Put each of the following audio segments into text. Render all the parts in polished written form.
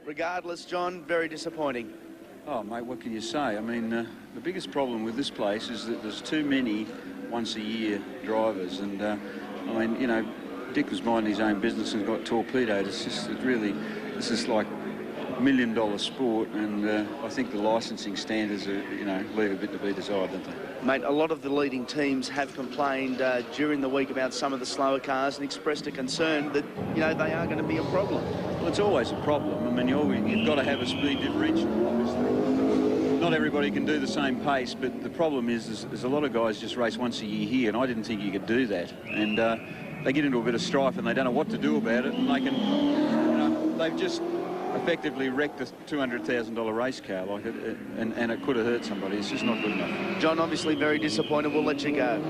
regardless, John, very disappointing. Oh, mate, what can you say? I mean, the biggest problem with this place is that there's too many once-a-year drivers. And, I mean, you know, Dick was minding his own business and got torpedoed. It's just this is like $1 million sport, and I think the licensing standards are, you know, leave a bit to be desired, don't they? Mate, a lot of the leading teams have complained during the week about some of the slower cars and expressed a concern that, you know, they are going to be a problem. Well, it's always a problem. I mean, you've got to have a speed differential, obviously. Not everybody can do the same pace, but the problem is there's a lot of guys just race once a year here, and I didn't think you could do that. And they get into a bit of strife, and they don't know what to do about it, and they can, you know, they've just effectively wrecked a $200,000 race car, like and it could have hurt somebody. It's just not good enough. John, obviously very disappointed. We'll let you go.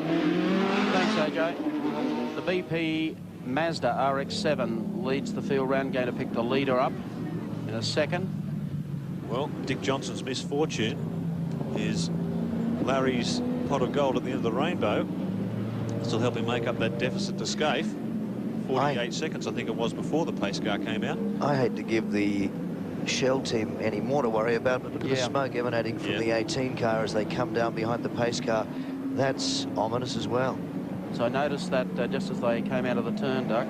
Thanks, AJ. The BP Mazda RX-7 leads the field round, going to pick the leader up in a second. Well, Dick Johnson's misfortune is Larry's pot of gold at the end of the rainbow. Still helping make up that deficit to Scaife. 48 seconds, I think it was, before the pace car came out. I hate to give the Shell team any more to worry about, but look at the smoke emanating from the 18 car as they come down behind the pace car. That's ominous as well. So I noticed that just as they came out of the turn, Doug,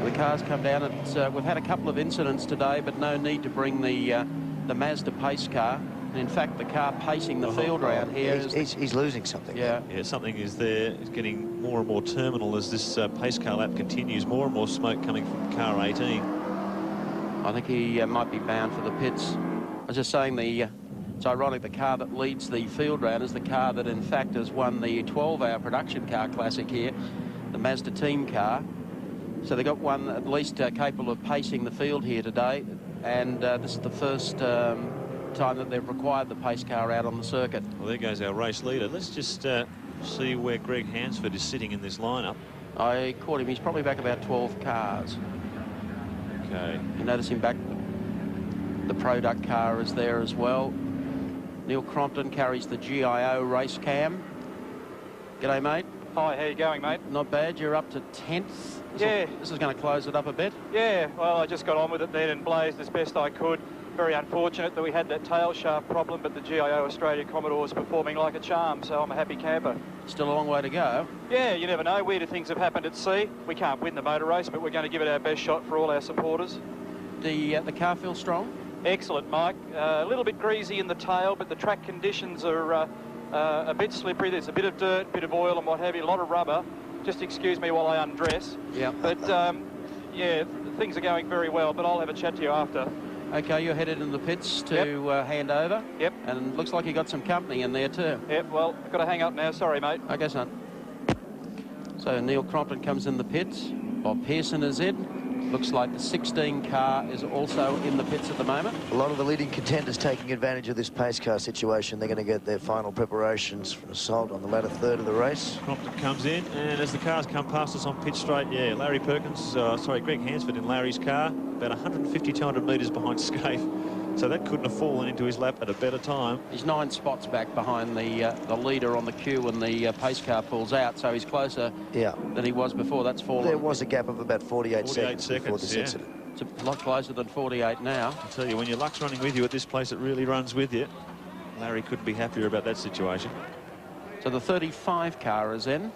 the cars come down. We've had a couple of incidents today, but no need to bring the Mazda pace car. And in fact, the car pacing the field round here he's losing something. Yeah, something is there. It's getting more and more terminal as this pace car lap continues. More and more smoke coming from car 18. I think he might be bound for the pits. I was just saying it's ironic, the car that leads the field round is the car that in fact has won the 12-hour production car classic here, the Mazda team car. So they got one at least capable of pacing the field here today, and this is the first time that they've required the pace car out on the circuit. Well, there goes our race leader. Let's just see where Greg Hansford is sitting in this lineup. I caught him. He's probably back about 12 cars. Okay. You notice him back. The product car is there as well. Neil Crompton carries the GIO race cam. G'day, mate. Hi, how you going, mate? Not bad. You're up to 10th. This is going to close it up a bit. Yeah, well, I just got on with it then and blazed as best I could. Very unfortunate that we had that tail shaft problem, but the GIO Australia Commodore is performing like a charm, so I'm a happy camper. Still a long way to go. Yeah, you never know. Weirder things have happened at sea. We can't win the motor race, but we're going to give it our best shot for all our supporters. The car feels strong? Excellent, Mike. A little bit greasy in the tail, but the track conditions are a bit slippery. There's a bit of dirt, a bit of oil and what have you, a lot of rubber. Just excuse me while I undress. Yeah. But, yeah, things are going very well, but I'll have a chat to you after. Okay, you're headed in the pits to hand over. Yep. And it looks like you got some company in there too. Yep, well, I've got to hang up now. Sorry, mate. Okay, son. So Neil Crompton comes in the pits. Bob Pearson is in. Looks like the 16 car is also in the pits at the moment. A lot of the leading contenders taking advantage of this pace car situation. They're going to get their final preparations for assault on the latter third of the race. Crompton comes in, and as the cars come past us on pit straight, Larry Perkins, Greg Hansford in Larry's car, about 150, 200 metres behind Scaife. So that couldn't have fallen into his lap at a better time. He's 9 spots back behind the leader on the queue when the pace car pulls out, so he's closer than he was before. That's fallen. There was a gap of about 48 seconds before this incident. It's a lot closer than 48 now. I tell you, when your luck's running with you at this place, it really runs with you. Larry couldn't be happier about that situation. So the 35 car is in.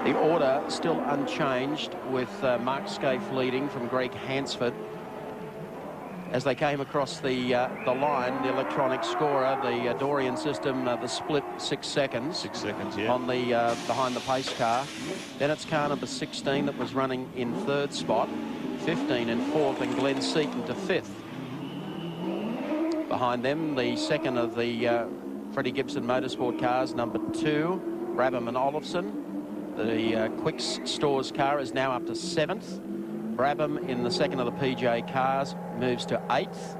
The order still unchanged, with Mark Scaife leading from Greg Hansford. As they came across the line, the electronic scorer, the Dorian system, the split 6 seconds. 6 seconds, yeah. On the behind the pace car. Then it's car number 16 that was running in 3rd spot, 15 in 4th, and Glenn Seaton to 5th. Behind them, the second of the Freddie Gibson Motorsport cars, number 2, Brabham and Olofsson. The Quick Stores car is now up to 7th. Brabham in the second of the PJ cars moves to 8th.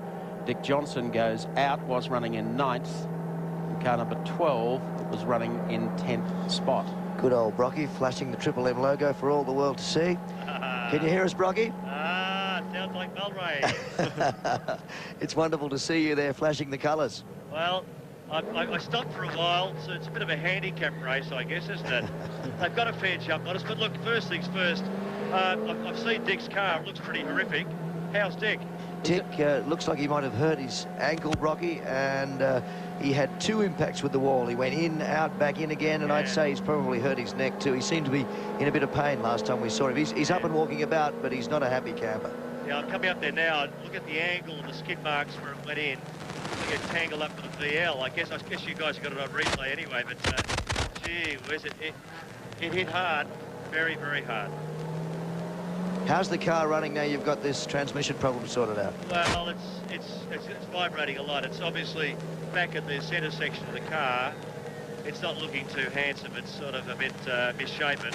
Dick Johnson goes out, was running in 9th. And car number 12 was running in 10th spot. Good old Brocky flashing the Triple M logo for all the world to see. Can you hear us, Brocky? Sounds like Mulray. It's wonderful to see you there flashing the colours. Well, I stopped for a while, so it's a bit of a handicap race, I guess, isn't it? They've got a fair jump on us, but look, first things first, I've seen Dick's car. It looks pretty horrific. How's Dick? Dick looks like he might have hurt his ankle, Brocky, and he had 2 impacts with the wall. He went in, out, back in again, and I'd say he's probably hurt his neck too. He seemed to be in a bit of pain last time we saw him. He's up and walking about, but he's not a happy camper. Yeah, I'm coming up there now. Look at the angle and the skid marks where it went in. To get tangled up with the VL. I guess you guys have got it on replay anyway, but gee whiz, it hit hard, very, very hard. How's the car running now you've got this transmission problem sorted out? Well, it's vibrating a lot. It's obviously back at the centre section of the car. It's not looking too handsome. It's sort of a bit misshapen.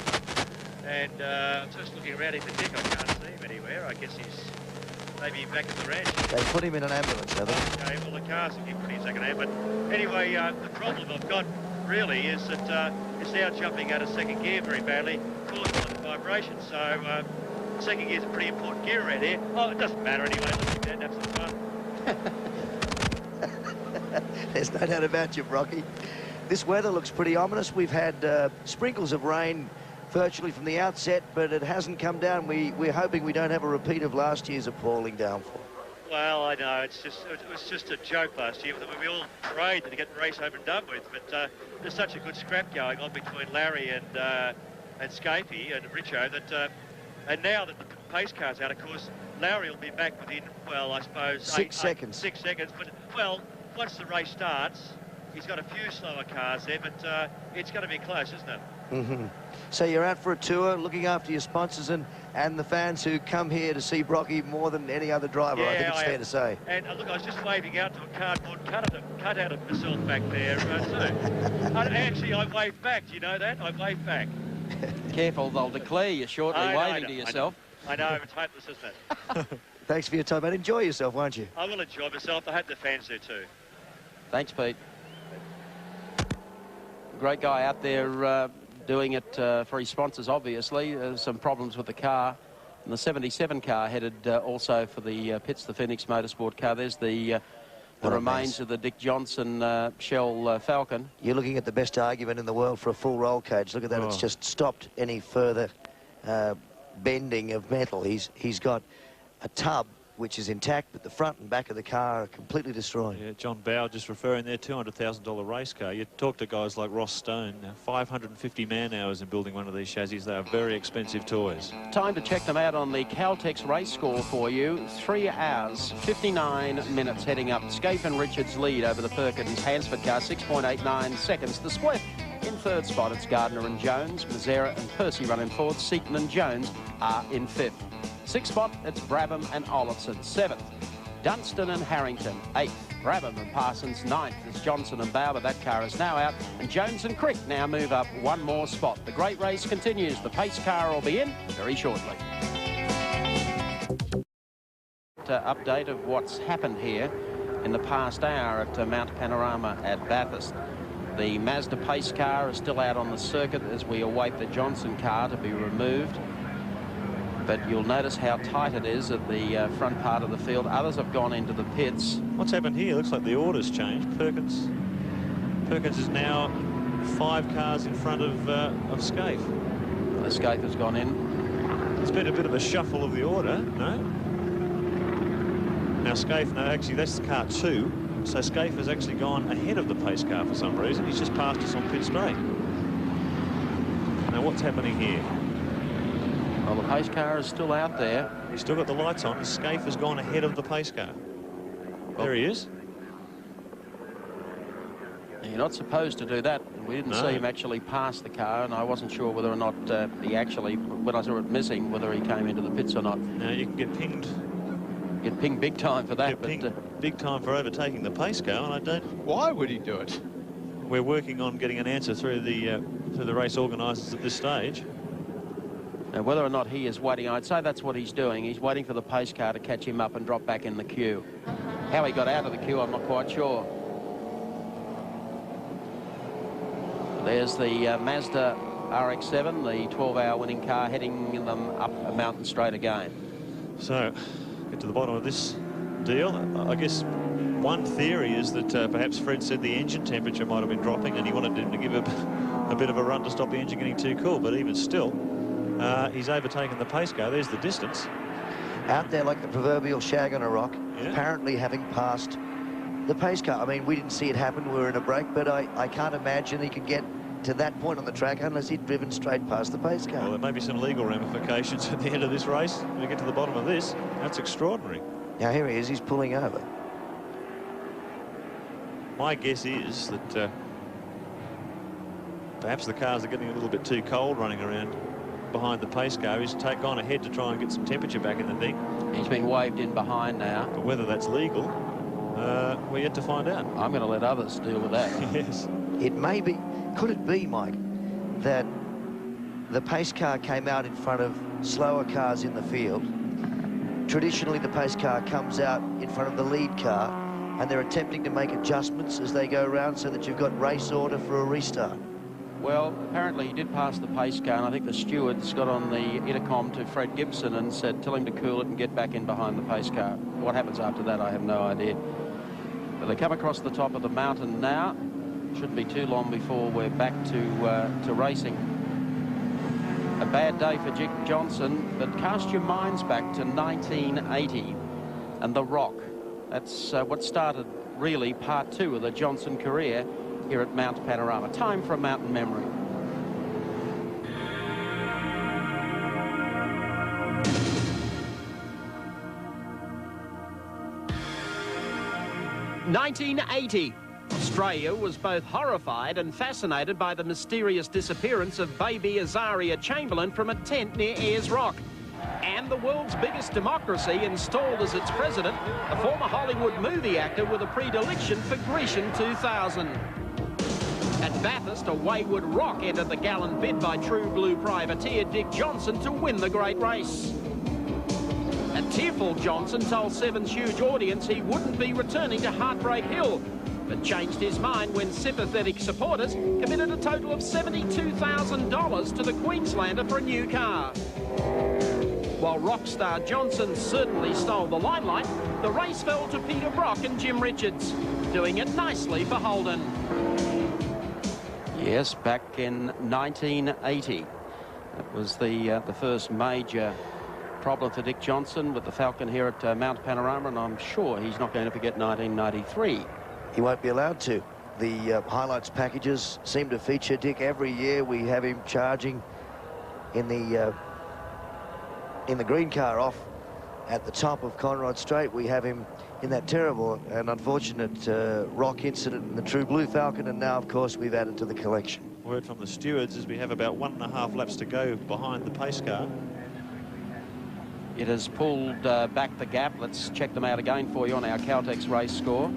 And I'm just looking around here for Dick. I can't see him anywhere. I guess he's maybe back at the ranch. They put him in an ambulance, have they? Okay, well, the car's looking pretty second-hand. But anyway, the problem I've got really is that it's now jumping out of second gear very badly, caused by the vibration. So second gear's a pretty important gear around here. Oh, it doesn't matter anyway. Let's get down and have some fun. There's no doubt about you, Brocky. This weather looks pretty ominous. We've had sprinkles of rain virtually from the outset, but it hasn't come down. We're hoping we don't have a repeat of last year's appalling downfall. Well, I know, it was just a joke last year. We all prayed to get the race over and done with, but there's such a good scrap going on between Larry and Scapey and Richo that, and now that the pace car's out, of course, Larry will be back within, well, I suppose... 6 seconds. 6 seconds, but, well, once the race starts, he's got a few slower cars there, but it's going to be close, isn't it? Mm-hmm. So you're out for a tour, looking after your sponsors and the fans who come here to see Brocky more than any other driver, yeah, I think it's fair to say. And look, I was just waving out to a cardboard cutout of myself back there, too. Actually, I waved back, do you know that? I waved back. Careful, they'll declare you shortly, waving to yourself. I know, it's hopeless, isn't it? Thanks for your time, mate. Enjoy yourself, won't you? I will enjoy myself. I hope the fans do too. Thanks, Pete. Great guy out there doing it for his sponsors, obviously. Some problems with the car. And the 77 car headed also for the pits, the Phoenix Motorsport car. There's the remains of the Dick Johnson Shell Falcon. You're looking at the best argument in the world for a full roll cage. Look at that. Oh. It's just stopped any further bending of metal. He's got a tub which is intact, but the front and back of the car are completely destroyed. Yeah, John Bow just referring there, $200,000 race car. You talk to guys like Ross Stone, 550 man-hours in building one of these chassis. They are very expensive toys. Time to check them out on the Caltex race score for you. 3 hours, 59 minutes heading up. Scape and Richards lead over the Perkins Hansford car, 6.89 seconds. The split in third spot, it's Gardner and Jones. Mazzara and Percy run in fourth. Seaton and Jones are in fifth. Sixth spot, it's Brabham and Olafson. Seventh, Dunstan and Harrington. Eighth, Brabham and Parsons. Ninth, it's Johnson and Bow, but that car is now out. And Jones and Crick now move up one more spot. The great race continues. The pace car will be in very shortly. Update of what's happened here in the past hour at Mount Panorama at Bathurst. The Mazda pace car is still out on the circuit as we await the Johnson car to be removed. But you'll notice how tight it is at the front part of the field. Others have gone into the pits. What's happened here? Looks like the order's changed. Perkins is now 5 cars in front of Scaife. The Scaife has gone in. It's been a bit of a shuffle of the order, no? Now Scaife, no, actually that's the car 2. So Scaife has actually gone ahead of the pace car for some reason. He's just passed us on pit straight. Now what's happening here? Well, the pace car is still out there. He's still got the lights on. Scaife has gone ahead of the pace car. There he is. You're not supposed to do that. We didn't see him actually pass the car, and I wasn't sure whether or not he actually, when I saw it missing, whether he came into the pits or not. Now you can get pinged. Get pinged big time for that. Big time for overtaking the pace car, and I don't. Why would he do it? We're working on getting an answer through the race organisers at this stage. Now, whether or not he is waiting, I'd say that's what he's doing. He's waiting for the pace car to catch him up and drop back in the queue. How he got out of the queue, I'm not quite sure. There's the Mazda RX-7, the 12-hour winning car, heading them up a mountain straight again. So, get to the bottom of this deal. I guess one theory is that perhaps Fred said the engine temperature might have been dropping and he wanted him to give a bit of a run to stop the engine getting too cool, but even still, He's overtaken the pace car. There's the distance. Out there like the proverbial shag on a rock, Yeah. apparently having passed the pace car. I mean, we didn't see it happen. We were in a break, but I can't imagine he could get to that point on the track unless he'd driven straight past the pace car. Well, there may be some legal ramifications at the end of this race. When we get to the bottom of this, that's extraordinary. Now, here he is. He's pulling over. My guess is that perhaps the cars are getting a little bit too cold running around behind the pace car. He's gone ahead to try and get some temperature back in the thing. He's been waved in behind now. But whether that's legal, we're yet to find out. I'm going to let others deal with that. Yes. It may be, could it be, Mike, that the pace car came out in front of slower cars in the field? Traditionally, the pace car comes out in front of the lead car, and they're attempting to make adjustments as they go around so that you've got race order for a restart. Well, apparently he did pass the pace car, and I think the stewards got on the intercom to Fred Gibson and said, tell him to cool it and get back in behind the pace car. What happens after that, I have no idea. But they come across the top of the mountain now. Shouldn't be too long before we're back to racing. A bad day for Dick Johnson, but cast your minds back to 1980 and the Rock. That's what started really part 2 of the Johnson career here at Mount Panorama. Time for a mountain memory. "1980. Australia was both horrified and fascinated by the mysterious disappearance of baby Azaria Chamberlain from a tent near Ayers Rock. And the world's biggest democracy installed as its president a former Hollywood movie actor with a predilection for Grecian 2000. At Bathurst, a wayward Rock entered the gallant bid by true blue privateer Dick Johnson to win the great race. A tearful Johnson told Seven's huge audience he wouldn't be returning to Heartbreak Hill, but changed his mind when sympathetic supporters committed a total of $72,000 to the Queenslander for a new car. While rock star Johnson certainly stole the limelight, the race fell to Peter Brock and Jim Richards, doing it nicely for Holden. Yes, back in 1980. That was the first major problem for Dick Johnson with the Falcon here at Mount Panorama, and I'm sure he's not going to forget 1993. He won't be allowed to. The highlights packages seem to feature Dick every year. We have him charging in the green car off at the top of Conrod Straight. We have him in that terrible and unfortunate Rock incident in the True Blue Falcon, and now, of course, we've added to the collection. Word from the stewards is we have about 1.5 laps to go behind the pace car. It has pulled back the gap. Let's check them out again for you on our Caltex race score.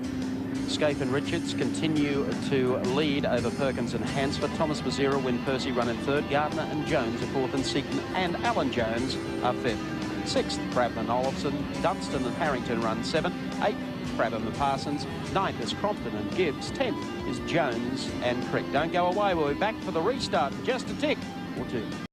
Scape and Richards continue to lead over Perkins and Hansford. Thomas Mazzira, Win Percy run in third. Gardner and Jones are fourth, and Seaton and Alan Jones are fifth. Sixth, Brabham and Olofsson. Dunstan and Harrington run seventh. Eighth, Brabham and Parsons. Ninth is Crompton and Gibbs. 10th is Jones and Crick. Don't go away. We'll be back for the restart in just a tick or two.